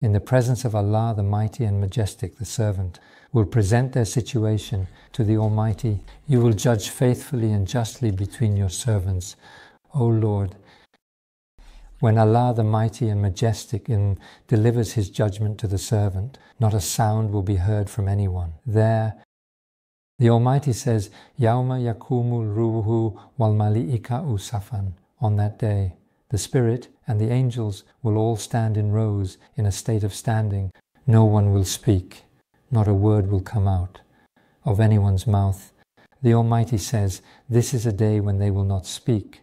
In the presence of Allah, the Mighty and Majestic, the servant will present their situation to the Almighty. You will judge faithfully and justly between your servants, O Lord. When Allah, the Mighty and Majestic, delivers His judgment to the servant, not a sound will be heard from anyone. There, the Almighty says, Yawma yakumul ruhu wal mali'ika'u safan. On that day, the Spirit and the angels will all stand in rows in a state of standing. No one will speak, not a word will come out of anyone's mouth. The Almighty says, this is a day when they will not speak.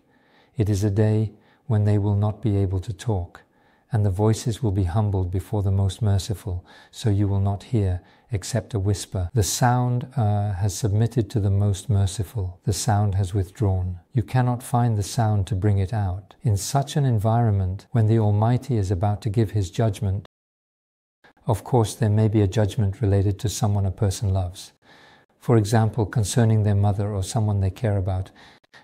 It is a day when they will not be able to talk, and the voices will be humbled before the Most Merciful, so you will not hear except a whisper. The sound has submitted to the Most Merciful. The sound has withdrawn. You cannot find the sound to bring it out. In such an environment, when the Almighty is about to give His judgment, of course there may be a judgment related to someone a person loves. For example, concerning their mother or someone they care about,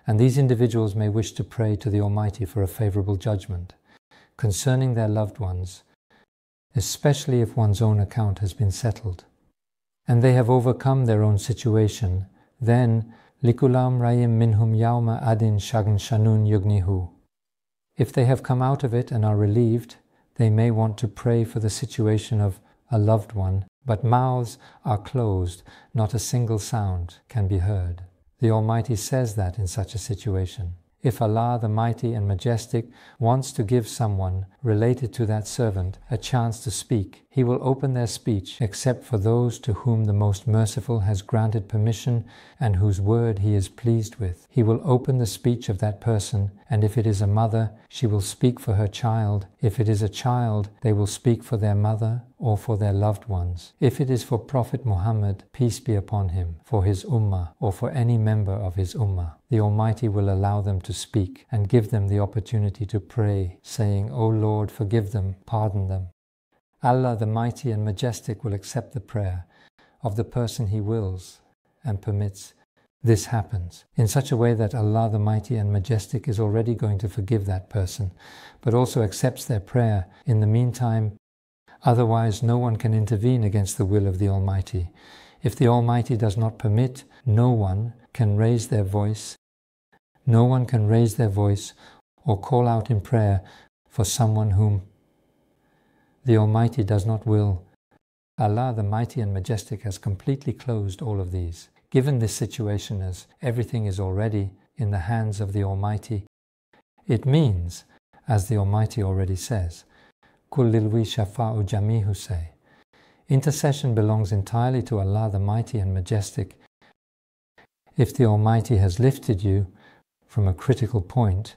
and these individuals may wish to pray to the Almighty for a favorable judgment. Concerning their loved ones, especially if one's own account has been settled, and they have overcome their own situation, then likulam rayim minhum yawma adin shagn shanun yugnihu. If they have come out of it and are relieved, they may want to pray for the situation of a loved one, but mouths are closed, not a single sound can be heard. The Almighty says that in such a situation. If Allah, the Mighty and Majestic, wants to give someone related to that servant a chance to speak, He will open their speech except for those to whom the Most Merciful has granted permission and whose word He is pleased with. He will open the speech of that person, and if it is a mother, she will speak for her child. If it is a child, they will speak for their mother or for their loved ones. If it is for Prophet Muhammad, peace be upon him, for his ummah or for any member of his ummah, the Almighty will allow them to speak and give them the opportunity to pray, saying, O Lord, forgive them, pardon them. Allah, the Mighty and Majestic, will accept the prayer of the person He wills and permits. This happens in such a way that Allah, the Mighty and Majestic, is already going to forgive that person, but also accepts their prayer in the meantime. Otherwise, no one can intervene against the will of the Almighty. If the Almighty does not permit, no one can raise their voice. No one can raise their voice or call out in prayer for someone whom the Almighty does not will. Allah, the Mighty and Majestic, has completely closed all of these. Given this situation as everything is already in the hands of the Almighty, it means, as the Almighty already says, Kullilwi shafa'u jamihu say, intercession belongs entirely to Allah, the Mighty and Majestic. If the Almighty has lifted you from a critical point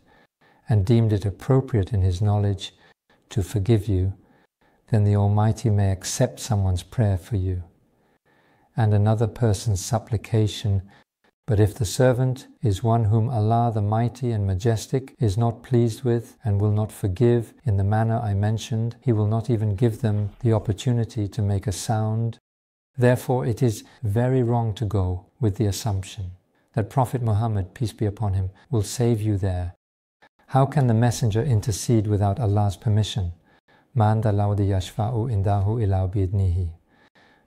and deemed it appropriate in His knowledge to forgive you, then the Almighty may accept someone's prayer for you and another person's supplication. But if the servant is one whom Allah, the Mighty and Majestic, is not pleased with and will not forgive in the manner I mentioned, He will not even give them the opportunity to make a sound. Therefore, it is very wrong to go with the assumption that Prophet Muhammad, peace be upon him, will save you there. How can the Messenger intercede without Allah's permission? Man da laudi yashfa'u indahu illa bi'idnihi.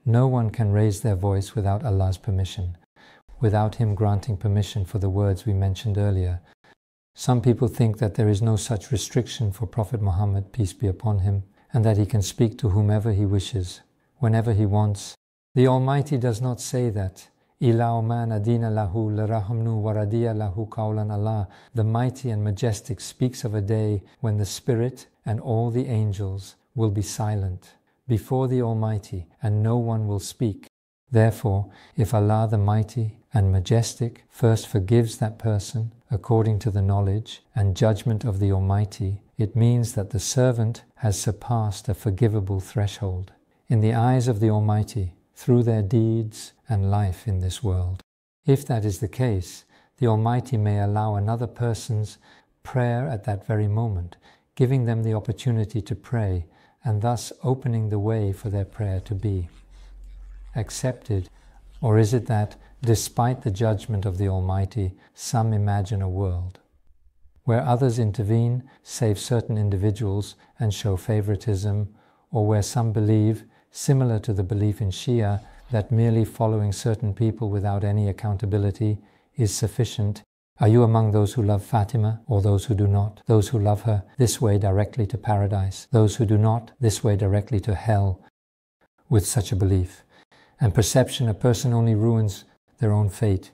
No one can raise their voice without Allah's permission, without Him granting permission for the words we mentioned earlier. Some people think that there is no such restriction for Prophet Muhammad, peace be upon him, and that he can speak to whomever he wishes, whenever he wants. The Almighty does not say that. Ila man adina lahu larahamnu waradiya lahu qawlan Allah. The Mighty and Majestic speaks of a day when the Spirit and all the angels will be silent before the Almighty, and no one will speak. Therefore, if Allah, the Mighty and Majestic, first forgives that person according to the knowledge and judgment of the Almighty, it means that the servant has surpassed a forgivable threshold in the eyes of the Almighty through their deeds and life in this world. If that is the case, the Almighty may allow another person's prayer at that very moment, giving them the opportunity to pray, and thus opening the way for their prayer to be accepted. Or is it that, despite the judgment of the Almighty, some imagine a world where others intervene, save certain individuals, and show favoritism, or where some believe, similar to the belief in Shia, that merely following certain people without any accountability is sufficient? Are you among those who love Fatima, or those who do not? Those who love her, this way directly to paradise. Those who do not, this way directly to hell. With such a belief and perception, a person only ruins their own fate.